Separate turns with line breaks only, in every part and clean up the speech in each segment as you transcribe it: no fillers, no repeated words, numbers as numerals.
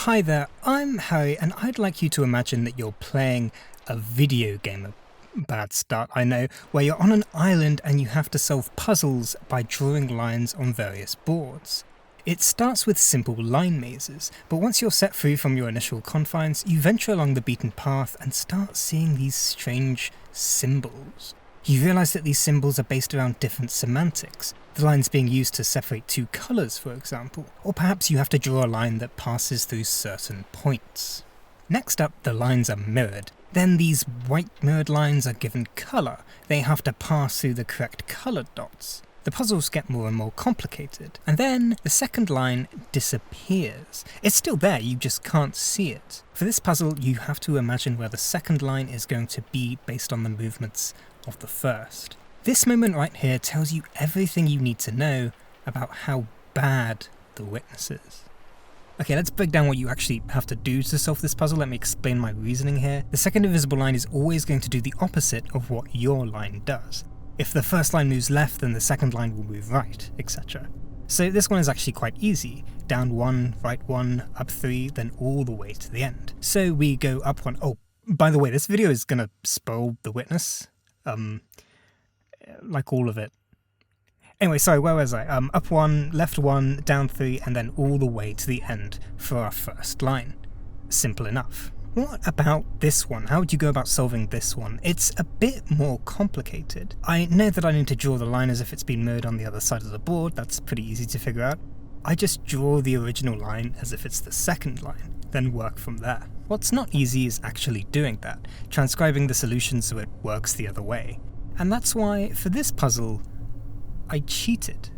Hi there, I'm Harry, and I'd like you to imagine that you're playing a video game. A bad start, I know, where you're on an island and you have to solve puzzles by drawing lines on various boards. It starts with simple line mazes, but once you're set free from your initial confines, you venture along the beaten path and start seeing these strange symbols. You realise that these symbols are based around different semantics, the lines being used to separate two colours, for example, or perhaps you have to draw a line that passes through certain points. Next up, the lines are mirrored. Then these white mirrored lines are given colour. They have to pass through the correct coloured dots. The puzzles get more and more complicated, and then the second line disappears. It's still there, you just can't see it. For this puzzle, you have to imagine where the second line is going to be based on the movements of the first. This moment right here tells you everything you need to know about how bad the witness is. Okay, let's break down what you actually have to do to solve this puzzle. Let me explain my reasoning here. The second invisible line is always going to do the opposite of what your line does. If the first line moves left, then the second line will move right, etc. So this one is actually quite easy. Down 1, right 1, up 3, then all the way to the end. So we go up 1. Oh, by the way, this video is gonna spoil the witness. Like all of it. Anyway, sorry, where was I? Up 1, left 1, down 3, and then all the way to the end for our first line. Simple enough. What about this one? How would you go about solving this one? It's a bit more complicated. I know that I need to draw the line as if it's been mirrored on the other side of the board. That's pretty easy to figure out. I just draw the original line as if it's the second line, then work from there. What's not easy is actually doing that, transcribing the solution so it works the other way. And that's why, for this puzzle, I cheated.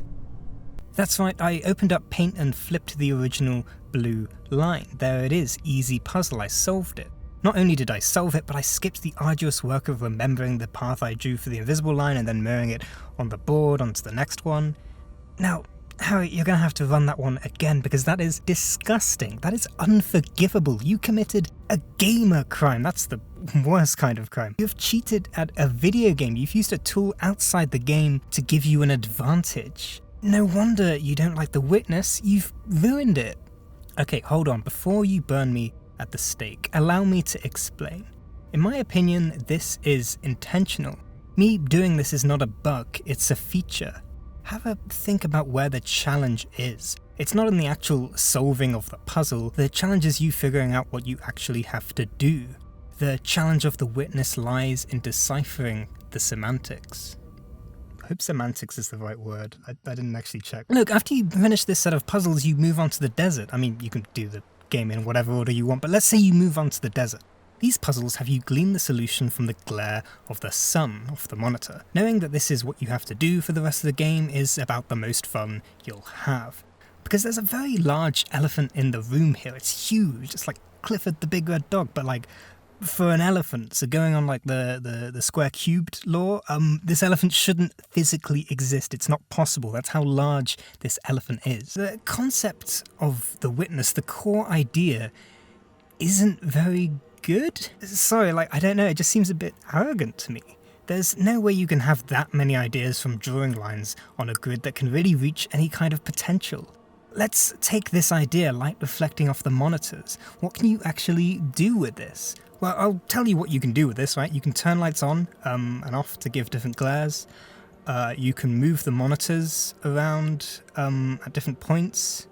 That's right, I opened up Paint and flipped the original blue line. There it is, easy puzzle, I solved it. Not only did I solve it, but I skipped the arduous work of remembering the path I drew for the invisible line and then mirroring it on the board onto the next one. Now, Harry, you're gonna have to run that one again because that is disgusting. That is unforgivable. You committed a gamer crime. That's the worst kind of crime. You've cheated at a video game. You've used a tool outside the game to give you an advantage. No wonder you don't like the witness. You've ruined it. Okay, hold on. Before you burn me at the stake, allow me to explain. In my opinion, this is intentional. Me doing this is not a bug, it's a feature. Have a think about where the challenge is. It's not in the actual solving of the puzzle, the challenge is you figuring out what you actually have to do. The challenge of the witness lies in deciphering the semantics. I hope semantics is the right word. I didn't actually check. Look, after you finish this set of puzzles, you move on to the desert. I mean, you can do the game in whatever order you want, but let's say you move on to the desert. These puzzles have you glean the solution from the glare of the sun off the monitor. Knowing that this is what you have to do for the rest of the game is about the most fun you'll have. Because there's a very large elephant in the room here. It's huge. It's like Clifford the Big Red Dog, but like for an elephant. So going on like the square cubed law, this elephant shouldn't physically exist. It's not possible. That's how large this elephant is. The concept of the witness, the core idea, isn't very good? Sorry, I don't know, it just seems a bit arrogant to me. There's no way you can have that many ideas from drawing lines on a grid that can really reach any kind of potential. Let's take this idea, light reflecting off the monitors. What can you actually do with this? Well, I'll tell you what you can do with this, right? You can turn lights on and off to give different glares. You can move the monitors around at different points.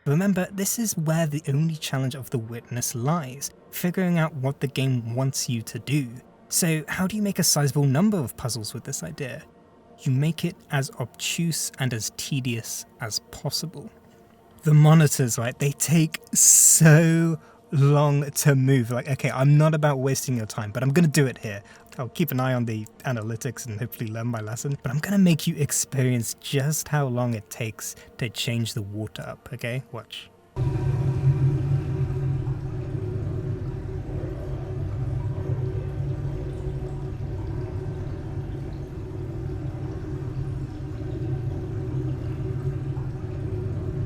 Remember, this is where the only challenge of the witness lies, figuring out what the game wants you to do. So how do you make a sizable number of puzzles with this idea? You make it as obtuse and as tedious as possible. The monitors, right, they take so long to move. Okay, I'm not about wasting your time, but I'm gonna do it here. I'll keep an eye on the analytics and hopefully learn my lesson, but I'm gonna make you experience just how long it takes to change the water up, okay? Watch.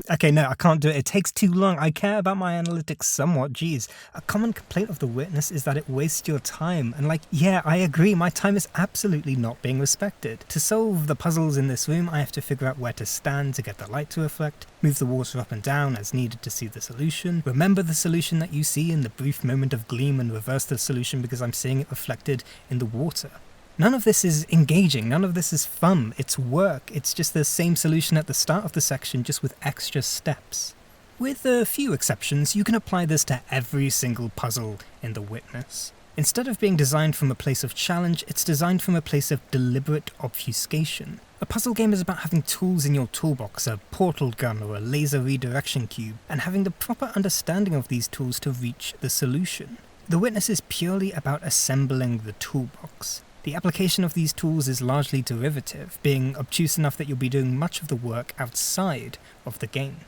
Okay, no, I can't do it. It takes too long. I care about my analytics somewhat. Jeez. A common complaint of the witness is that it wastes your time. And like, yeah, I agree. My time is absolutely not being respected. To solve the puzzles in this room, I have to figure out where to stand to get the light to reflect, move the water up and down as needed to see the solution, remember the solution that you see in the brief moment of gleam and reverse the solution because I'm seeing it reflected in the water. None of this is engaging, none of this is fun, it's work, it's just the same solution at the start of the section just with extra steps. With a few exceptions, you can apply this to every single puzzle in The Witness. Instead of being designed from a place of challenge, it's designed from a place of deliberate obfuscation. A puzzle game is about having tools in your toolbox, a portal gun or a laser redirection cube, and having the proper understanding of these tools to reach the solution. The Witness is purely about assembling the toolbox. The application of these tools is largely derivative, being obtuse enough that you'll be doing much of the work outside of the game.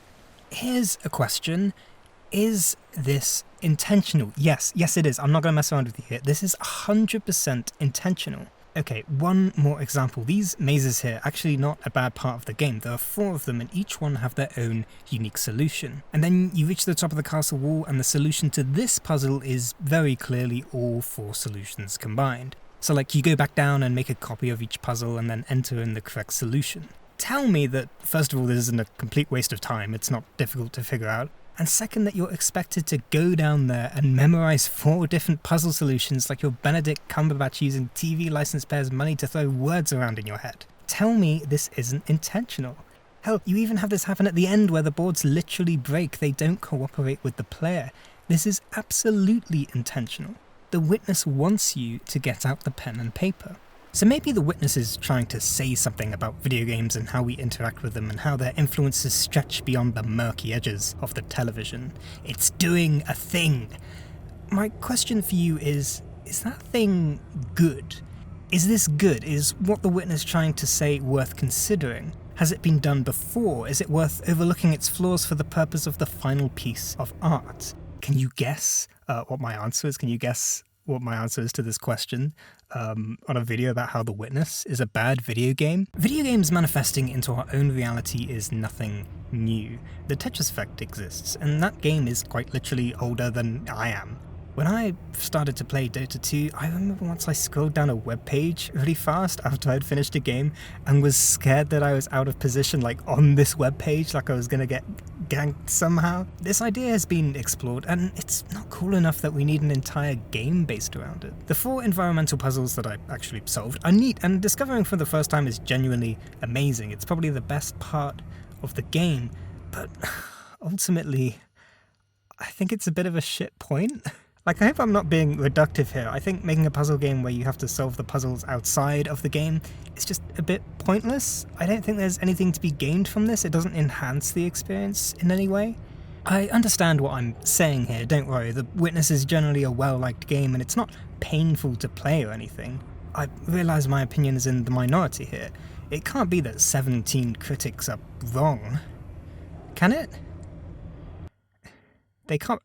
Here's a question. Is this intentional? Yes it is. I'm not going to mess around with you here. This is 100% intentional. Okay, one more example. These mazes here are actually not a bad part of the game. There are 4 of them and each one have their own unique solution. And then you reach the top of the castle wall and the solution to this puzzle is very clearly all 4 solutions combined. So like you go back down and make a copy of each puzzle and then enter in the correct solution. Tell me that first of all this isn't a complete waste of time, it's not difficult to figure out, and second that you're expected to go down there and memorize 4 different puzzle solutions like you're Benedict Cumberbatch using TV license payers' money to throw words around in your head. Tell me this isn't intentional. Hell, you even have this happen at the end where the boards literally break, they don't cooperate with the player. This is absolutely intentional. The Witness wants you to get out the pen and paper. So maybe The Witness is trying to say something about video games and how we interact with them and how their influences stretch beyond the murky edges of the television. It's doing a thing. My question for you is that thing good? Is this good? Is what The Witness trying to say worth considering? Has it been done before? Is it worth overlooking its flaws for the purpose of the final piece of art? Can you guess what my answer is? Can you guess what my answer is to this question on a video about how The Witness is a bad video game? Video games manifesting into our own reality is nothing new. The Tetris effect exists, and that game is quite literally older than I am. When I started to play Dota 2, I remember once I scrolled down a web page really fast after I'd finished a game and was scared that I was out of position, like on this web page, like I was gonna get ganked somehow. This idea has been explored and it's not cool enough that we need an entire game based around it. The 4 environmental puzzles that I actually solved are neat, and discovering for the first time is genuinely amazing. It's probably the best part of the game, but ultimately, I think it's a bit of a shit point. Like, I hope I'm not being reductive here. I think making a puzzle game where you have to solve the puzzles outside of the game is just a bit pointless. I don't think there's anything to be gained from this. It doesn't enhance the experience in any way. I understand what I'm saying here, don't worry. The Witness is generally a well-liked game and it's not painful to play or anything. I realise my opinion is in the minority here. It can't be that 17 critics are wrong. Can it? They can't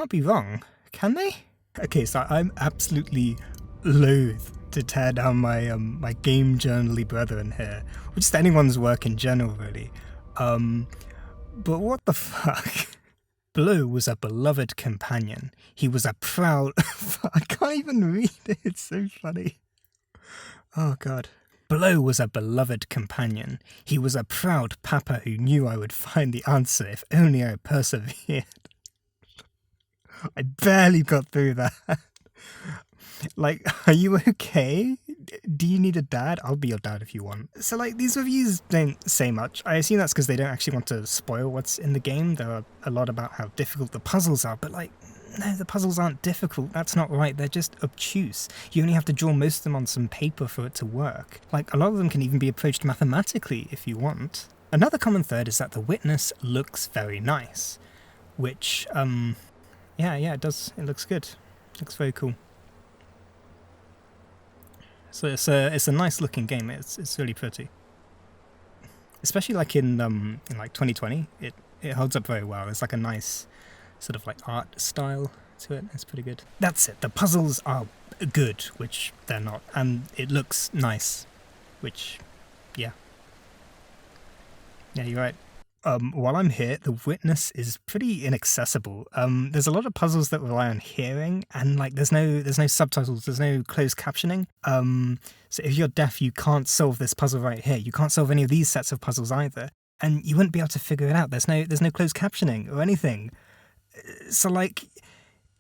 be wrong, can they? Okay, so I'm absolutely loath to tear down my my game journal-y brethren here, or just anyone's work in general, really. But what the fuck? Blow was a beloved companion. He was a proud... I can't even read it, it's so funny. Oh god. Blow was a beloved companion. He was a proud papa who knew I would find the answer if only I persevered. I barely got through that. Like, are you okay? Do you need a dad? I'll be your dad if you want. So, like, these reviews don't say much. I assume that's because they don't actually want to spoil what's in the game. There are a lot about how difficult the puzzles are, but, like, no, the puzzles aren't difficult. That's not right. They're just obtuse. You only have to draw most of them on some paper for it to work. Like, a lot of them can even be approached mathematically if you want. Another common thread is that The Witness looks very nice, which, yeah, it does. It looks good. It looks very cool. So it's a nice looking game. It's really pretty. Especially like in like 2020, it holds up very well. It's like a nice sort of like art style to it. It's pretty good. That's it. The puzzles are good, which they're not, and it looks nice, which, yeah. Yeah, you're right. while I'm here, the witness is pretty inaccessible. There's a lot of puzzles that rely on hearing, and like there's no subtitles, there's no closed captioning. So if you're deaf, you can't solve this puzzle right here. You can't solve any of these sets of puzzles either, and you wouldn't be able to figure it out. There's no closed captioning or anything. So like,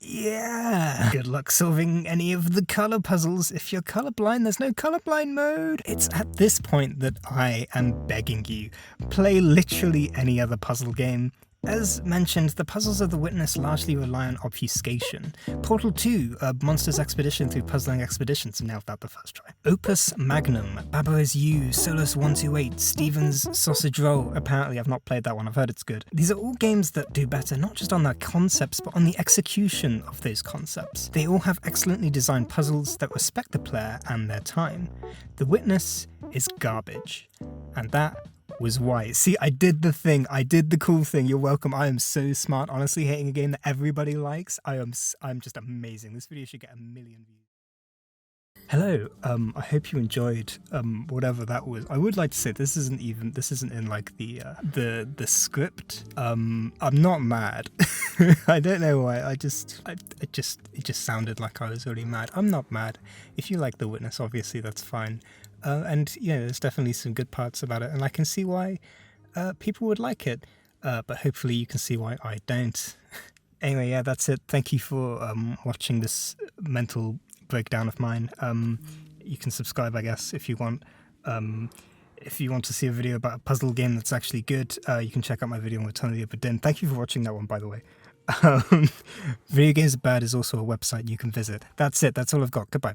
yeah, good luck solving any of the color puzzles. If you're colorblind, there's no colorblind mode. It's at this point that I am begging you, play literally any other puzzle game. As mentioned, the puzzles of the Witness largely rely on obfuscation. Portal 2, a monster's expedition through puzzling expeditions, nailed that the first try. Opus Magnum, Babo's U, Solas 128, Steven's Sausage Roll. Apparently I've not played that one, I've heard it's good. These are all games that do better not just on their concepts, but on the execution of those concepts. They all have excellently designed puzzles that respect the player and their time. The Witness is garbage, and that was why. See, I did the thing. I did the cool thing. You're welcome. I am so smart. Honestly, hating a game that everybody likes. I'm just amazing. This video should get 1 million views. Hello. I hope you enjoyed whatever that was. I would like to say this isn't in like the script. I'm not mad. I don't know why. It just sounded like I was already mad. I'm not mad. If you like The Witness, obviously that's fine. And there's definitely some good parts about it, and I can see why people would like it. But hopefully you can see why I don't. Anyway, yeah, that's it. Thank you for watching this mental breakdown of mine. You can subscribe, I guess, if you want. If you want to see a video about a puzzle game that's actually good, you can check out my video on Return of the Obra Dinn. Thank you for watching that one, by the way. Video Games Are Bad is also a website you can visit. That's it. That's all I've got. Goodbye.